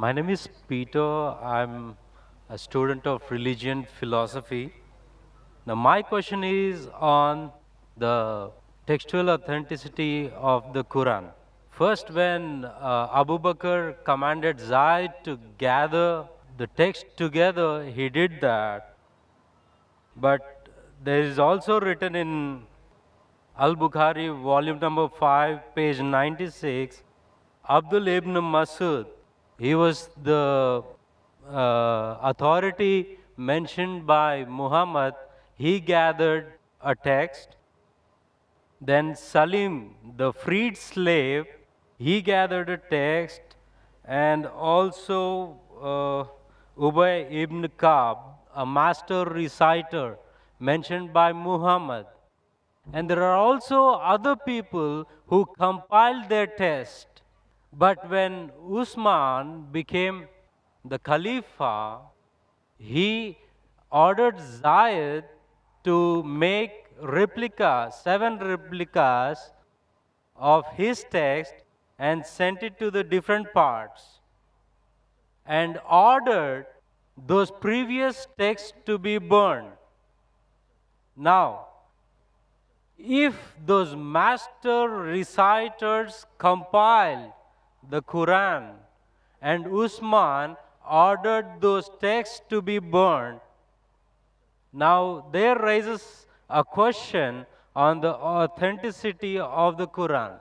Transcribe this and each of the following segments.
My name is Peter. I'm a student of religion philosophy. Now, my question is on the textual authenticity of the Quran. First, when Abu Bakr commanded Zaid to gather the text together, he did that. But there is also written in Al Bukhari, volume number 5, page 96, Abdul ibn Masud, he was the authority mentioned by Muhammad. He gathered a text. Then Salim, the freed slave, he gathered a text, and also Ubay ibn Ka'b, a master reciter mentioned by Muhammad. And there are also other people who compiled their text. But when Usman became the Khalifa, he ordered Zayed to make replicas, 7 replicas of his text and sent it to the different parts and ordered those previous texts to be burned. Now, if those master reciters compiled the Quran and Usman ordered those texts to be burned, now there rises a question on the authenticity of the Quran.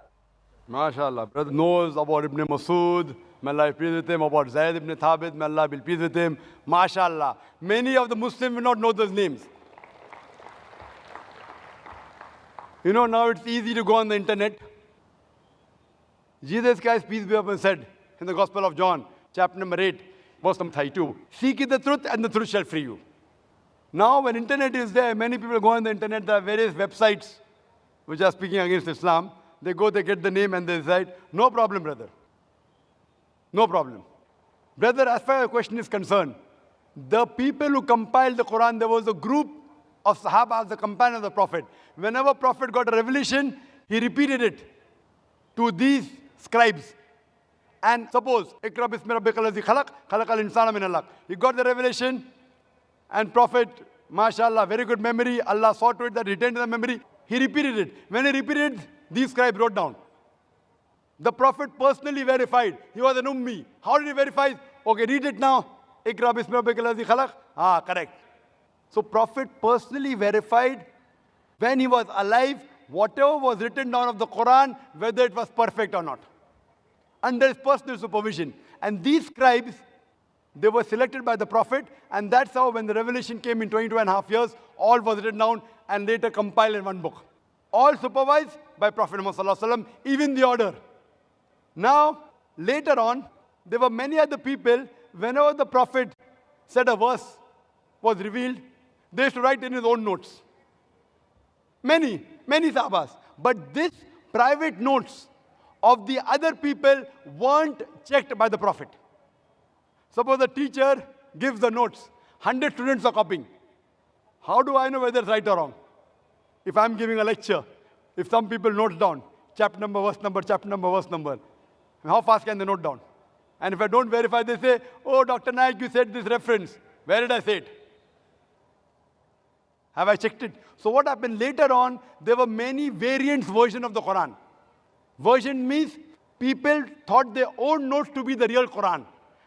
MashaAllah. Brother knows about Ibn Masud, may Allah be pleased with him, about Zayd ibn Thabit, may Allah be pleased with him. MashaAllah. Many of the Muslims will not know those names. You know, now it's easy to go on the internet. Jesus Christ, peace be upon him, said in the Gospel of John, chapter number 8, verse number 32, seek ye the truth and the truth shall free you. Now, when internet is there, many people go on the internet, there are various websites which are speaking against Islam. They go, they get the name and they decide, no problem, brother. No problem. Brother, as far as your question is concerned, the people who compiled the Quran, there was a group of Sahaba as the companion of the Prophet. Whenever Prophet got a revelation, he repeated it to these scribes. And suppose, Iqra bismi rabbikal ladzi khalaq, khalaqal insana min alaq. He got the revelation, and Prophet, mashallah, very good memory, Allah saw to it that he retained the memory. He repeated it. When he repeated it, these scribes wrote down. The Prophet personally verified. He was an ummi. How did he verify? Okay, read it now. Iqra bismi rabbikal ladzi khalaq. Ah, correct. So Prophet personally verified when he was alive, whatever was written down of the Quran, whether it was perfect or not, under his personal supervision. And these scribes, they were selected by the Prophet, and that's how when the revelation came in 22.5 years, all was written down and later compiled in one book. All supervised by Prophet Muhammad, even the order. Now, later on, there were many other people, whenever the Prophet said a verse was revealed, they used to write in his own notes. Many sahabas. But this private notes of the other people weren't checked by the Prophet. Suppose the teacher gives the notes. 100 students are copying. How do I know whether it's right or wrong? If I'm giving a lecture, if some people note down, chapter number, verse number, chapter number, verse number, how fast can they note down? And if I don't verify, they say, oh, Dr. Naik, you said this reference. Where did I say it? Have I checked it? So what happened later on, there were many variants version of the Quran. Version means people thought their own notes to be the real Quran.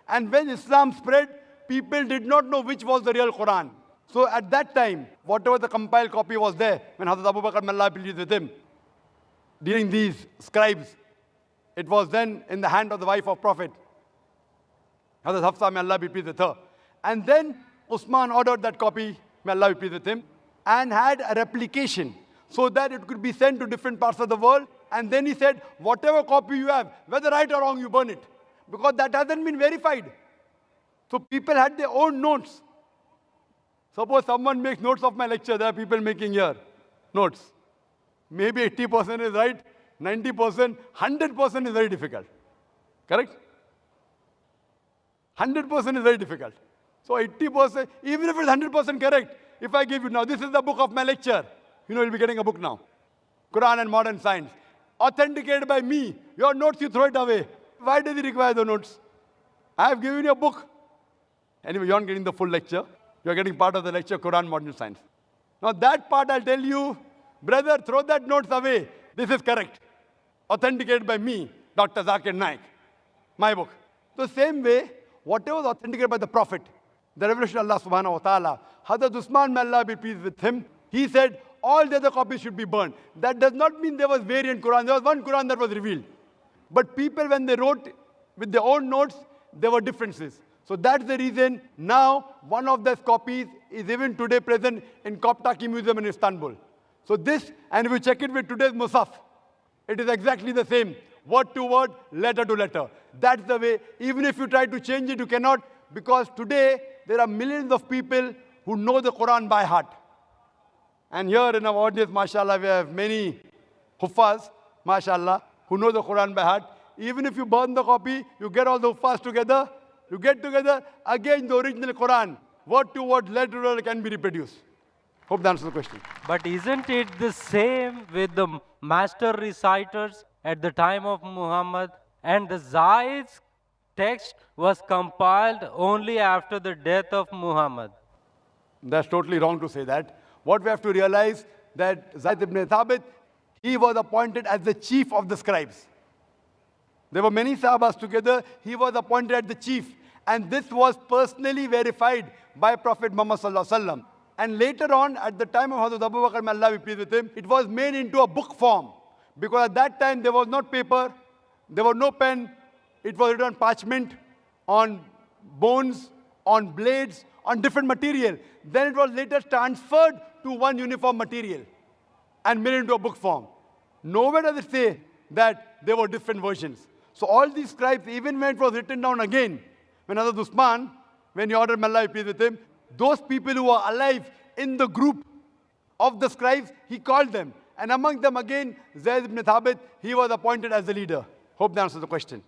And when Islam spread, people did not know which was the real Quran. So at that time, whatever the compiled copy was there, when Hazrat Abu Bakr, may Allah be pleased with him, during these scribes, it was then in the hand of the wife of Prophet, Hazrat Hafsa, may Allah be pleased with her. And then Usman ordered that copy, may Allah be pleased with him, and had a replication so that it could be sent to different parts of the world. And then he said, whatever copy you have, whether right or wrong, you burn it. Because that hasn't been verified. So people had their own notes. Suppose someone makes notes of my lecture, there are people making here notes. Maybe 80% is right, 90%, 100% is very difficult. Correct? 100% is very difficult. So 80%, even if it's 100% correct, if I give you now, this is the book of my lecture. You know, you'll be getting a book now. Quran and Modern Science. Authenticated by me. Your notes, you throw it away. Why does he require the notes? I have given you a book. Anyway, you aren't getting the full lecture. You're getting part of the lecture, Quran Modern Science. Now that part I'll tell you, brother, throw that notes away. This is correct. Authenticated by me, Dr. Zakir Naik. My book. The same way, whatever was authenticated by the Prophet, the revelation of Allah subhanahu wa ta'ala, Hazrat Usman, may Allah be pleased with him, he said, all the other copies should be burned. That does not mean there was variant Quran. There was one Quran that was revealed. But people, when they wrote with their own notes, there were differences. So that's the reason now one of those copies is even today present in Koptaki Museum in Istanbul. So this, and if you check it with today's Musaf, it is exactly the same. Word to word, letter to letter. That's the way. Even if you try to change it, you cannot, because today there are millions of people who know the Quran by heart. And here in our audience, mashallah, we have many huffaz, mashallah, who know the Quran by heart. Even if you burn the copy, you get all the huffaz together, you get together, again the original Quran, word to word, letter to letter can be reproduced. Hope that answers the question. But isn't it the same with the master reciters at the time of Muhammad? And the Zaid's text was compiled only after the death of Muhammad. That's totally wrong to say that. What we have to realize that Zayd ibn Thabit, he was appointed as the chief of the scribes. There were many Sahabas together. He was appointed as the chief. And this was personally verified by Prophet Muhammad sallallahu alaihi wasallam. And later on, at the time of Hazrat Abu Bakr, may Allah be pleased with him, it was made into a book form. Because at that time, there was not paper, there was no pen. It was written on parchment, on bones, on blades, on different material. Then it was later transferred to one uniform material and made into a book form. Nowhere does it say that there were different versions. So all these scribes, even when it was written down again, when Hazrat Usman, when he ordered, may Allah be pleased with him, those people who were alive in the group of the scribes, he called them. And among them again, Zayd ibn Thabit, he was appointed as the leader. Hope that answers the question.